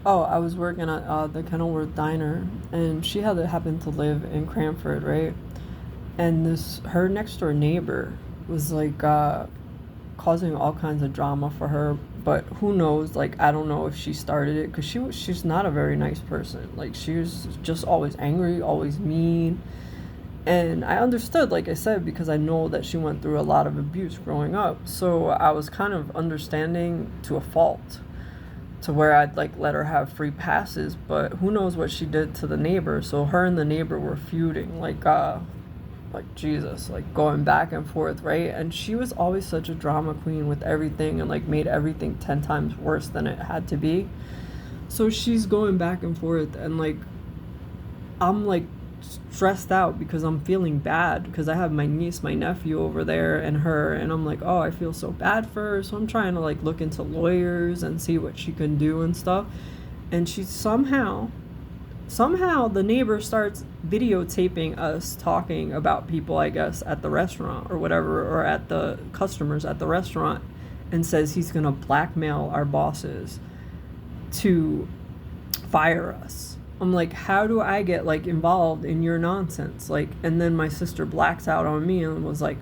Oh, I was working at the Kenilworth Diner, and she had to happen to live in Cranford, right? And this her next door neighbor was like causing all kinds of drama for her. But who knows? Like I don't know if she started it because she's not a very nice person. Like she was just always angry, always mean. And I understood, like I said, because I know that she went through a lot of abuse growing up. So I was kind of understanding to a fault, to where I'd like let her have free passes, but who knows what she did to the neighbor. So her and the neighbor were feuding like Jesus, like going back and forth, right? And she was always such a drama queen with everything and like made everything 10 times worse than it had to be. So she's going back and forth and like I'm like stressed out because I'm feeling bad because I have my niece, my nephew over there and her, and I'm like, "Oh, I feel so bad for her." So I'm trying to like look into lawyers and see what she can do and stuff. And she somehow the neighbor starts videotaping us talking about people, I guess, at the restaurant or whatever, or at the customers at the restaurant, and says he's going to blackmail our bosses to fire us. I'm like, how do I get like involved in your nonsense? Like, and then my sister blacks out on me and was like,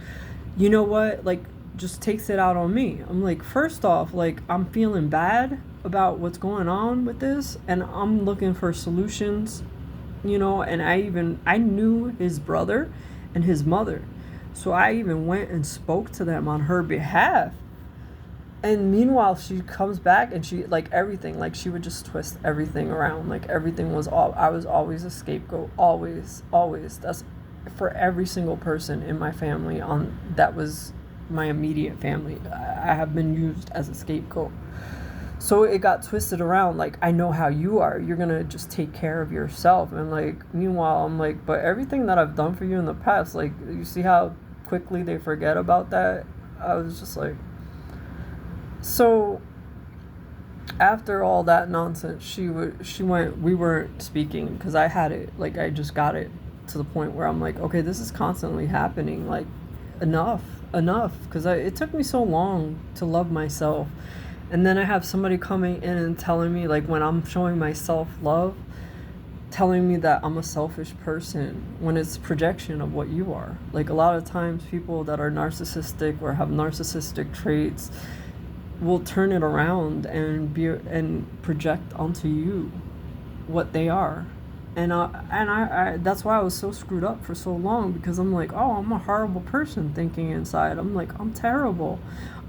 you know what? Like, just takes it out on me. I'm like, first off, like, I'm feeling bad about what's going on with this, and I'm looking for solutions, and I knew his brother and his mother. So I even went and spoke to them on her behalf. And meanwhile, she comes back and she like everything, like she would just twist everything around. Like everything was all I was always a scapegoat, always, always. That's for every single person in my family on that was my immediate family. I have been used as a scapegoat. So it got twisted around. Like I know how you are. You're gonna just take care of yourself. And like meanwhile, I'm like, but everything that I've done for you in the past, like you see how quickly they forget about that. I was just like, so after all that nonsense, she went. We weren't speaking because I had it. Like I just got it to the point where I'm like, okay, this is constantly happening. Like enough, enough. Because it took me so long to love myself, and then I have somebody coming in and telling me like when I'm showing myself love, telling me that I'm a selfish person when it's projection of what you are. Like a lot of times, people that are narcissistic or have narcissistic traits will turn it around and project onto you what they are. And I that's why I was so screwed up for so long because I'm like, oh, I'm a horrible person thinking inside. I'm like, I'm terrible.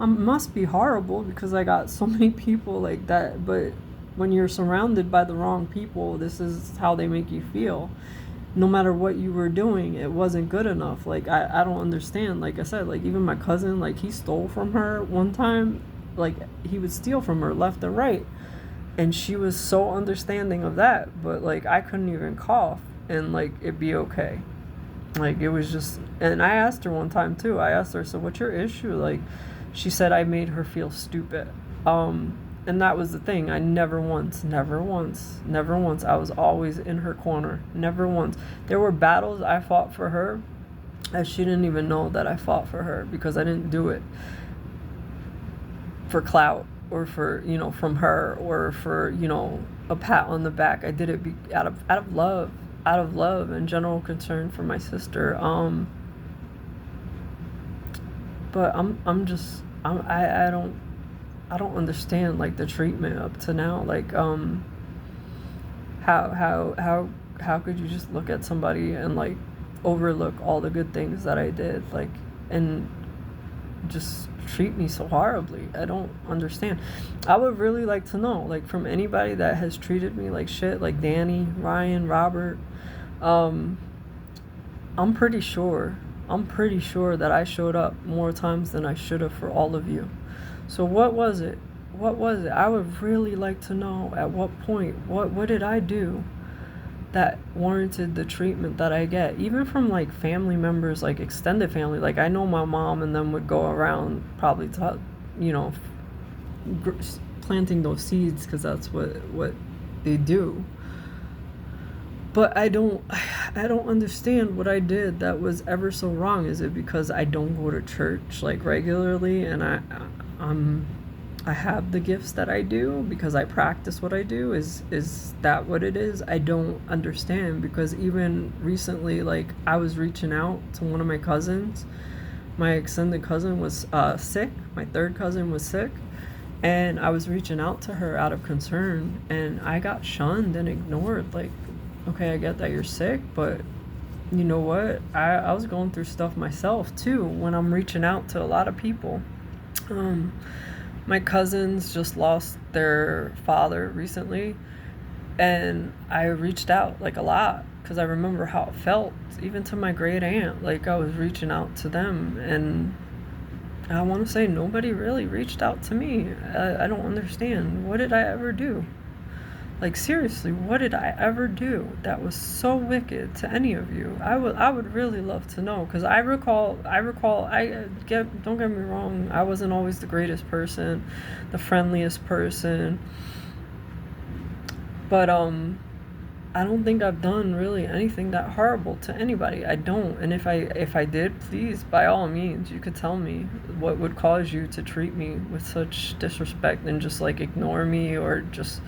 I must be horrible because I got so many people like that. But when you're surrounded by the wrong people, this is how they make you feel. No matter what you were doing, it wasn't good enough. Like I don't understand. Like I said, like even my cousin, like he stole from her one time. Like he would steal from her left and right, and she was so understanding of that, but like I couldn't even cough and like it'd be okay. Like it was just, and I asked her one time too. I asked her, so what's your issue? Like she said I made her feel stupid. And that was the thing. I never once, never once, never once. I was always in her corner. Never once. There were battles I fought for her that she didn't even know that I fought for her because I didn't do it for clout or for, from her or for, a pat on the back. I did it out of love and general concern for my sister. But I don't understand like the treatment up to now. Like how could you just look at somebody and like overlook all the good things that I did, like, and just treat me so horribly? I don't understand. I would really like to know, like, from anybody that has treated me like shit, like Danny, Ryan, Robert. um I'm pretty sure that I showed up more times than I should have for all of you. So what was it? I would really like to know at what point, what did I do that warranted the treatment that I get, even from like family members, like extended family. Like I know my mom and them would go around probably you know, planting those seeds because that's what they do. But I don't understand what I did that was ever so wrong. Is it because I don't go to church like regularly and I'm I have the gifts that I do because I practice what I do. Is that what it is? I don't understand, because even recently, like, I was reaching out to one of my cousins. My extended cousin was sick. My third cousin was sick, and I was reaching out to her out of concern, and I got shunned and ignored. Like, okay, I get that you're sick, but you know what? I was going through stuff myself too when I'm reaching out to a lot of people. Um, my cousins just lost their father recently, and I reached out like a lot because I remember how it felt, even to my great aunt. Like, I was reaching out to them, and I want to say nobody really reached out to me. I don't understand. What did I ever do? Like, seriously, what did I ever do that was so wicked to any of you? I would really love to know, because don't get me wrong, I wasn't always the greatest person, the friendliest person, but I don't think I've done really anything that horrible to anybody. I don't. And if I did, please, by all means, you could tell me what would cause you to treat me with such disrespect and just like ignore me, or just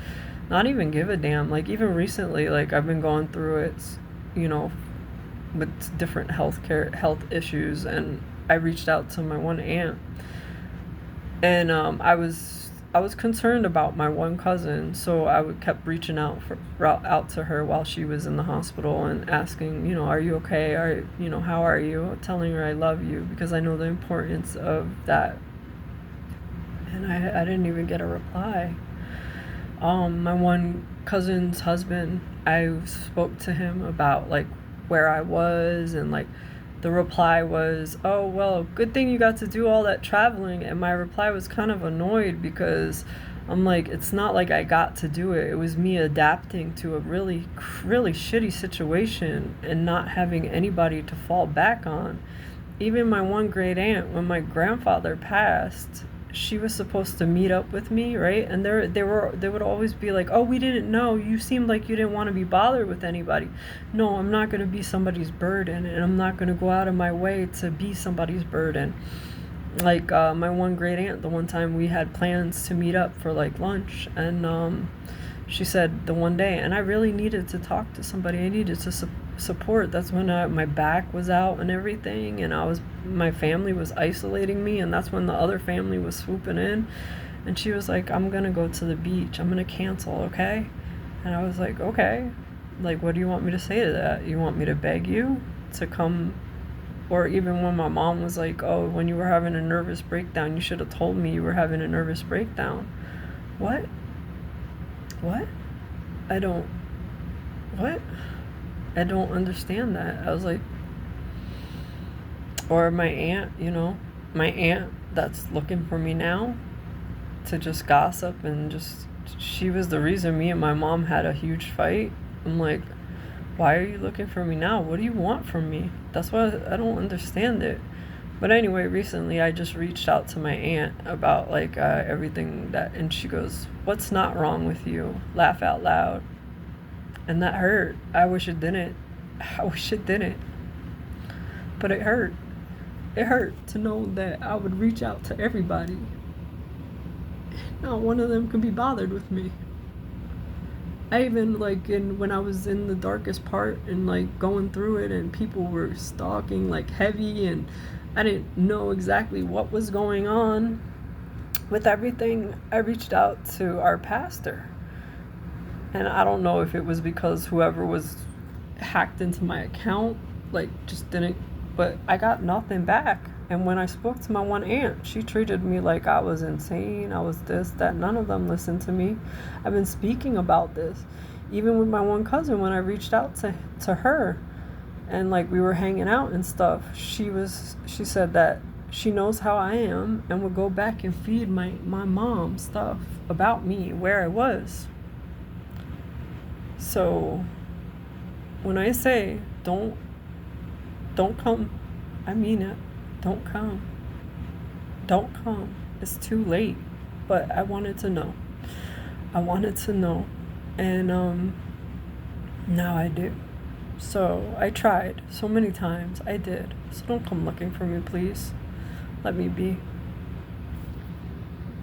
not even give a damn. Like, even recently, like, I've been going through it, you know, with different health issues, and I reached out to my one aunt, and I was concerned about my one cousin, so I would kept reaching out to her while she was in the hospital and asking, are you okay? How are you? Telling her I love you, because I know the importance of that. And I didn't even get a reply. My one cousin's husband, I spoke to him about like where I was, and like the reply was, oh, well, good thing you got to do all that traveling. And my reply was kind of annoyed, because I'm like, it's not like I got to do it. It was me adapting to a really, really shitty situation and not having anybody to fall back on. Even my one great aunt, when my grandfather passed, she was supposed to meet up with me, right? And they would always be like, oh, we didn't know. You seemed like you didn't want to be bothered with anybody. No, I'm not going to be somebody's burden, and I'm not going to go out of my way to be somebody's burden. Like, my one great aunt, the one time we had plans to meet up for like lunch, and she said the one day, and I really needed to talk to somebody. I needed to support. That's when my back was out and everything, and my family was isolating me, and that's when the other family was swooping in. And she was like, I'm gonna go to the beach, I'm gonna cancel, okay? And I was like, okay. Like, what do you want me to say to that? You want me to beg you to come? Or even when my mom was like, oh, when you were having a nervous breakdown, you should have told me you were having a nervous breakdown. What I don't what I don't understand that. I was like, or my aunt that's looking for me now to just gossip, and just, she was the reason me and my mom had a huge fight. I'm like, why are you looking for me now? What do you want from me? That's why I don't understand it. But anyway, recently I just reached out to my aunt about like everything and she goes, what's not wrong with you? Laugh out loud. And that hurt. I wish it didn't. But it hurt. It hurt to know that I would reach out to everybody. Not one of them could be bothered with me. I even, like, when I was in the darkest part and like going through it, and people were stalking like heavy, and I didn't know exactly what was going on with everything, I reached out to our pastor. And I don't know if it was because whoever was hacked into my account, like, just didn't, but I got nothing back. And when I spoke to my one aunt, she treated me like I was insane. I was this, that. None of them listened to me. I've been speaking about this. Even with my one cousin, when I reached out to her and like we were hanging out and stuff, she said that she knows how I am and would go back and feed my mom stuff about me, where I was. So when I say don't come, I mean it. Don't come. It's too late. But I wanted to know. And now I do. So I tried so many times. I did. So don't come looking for me, please. Let me be.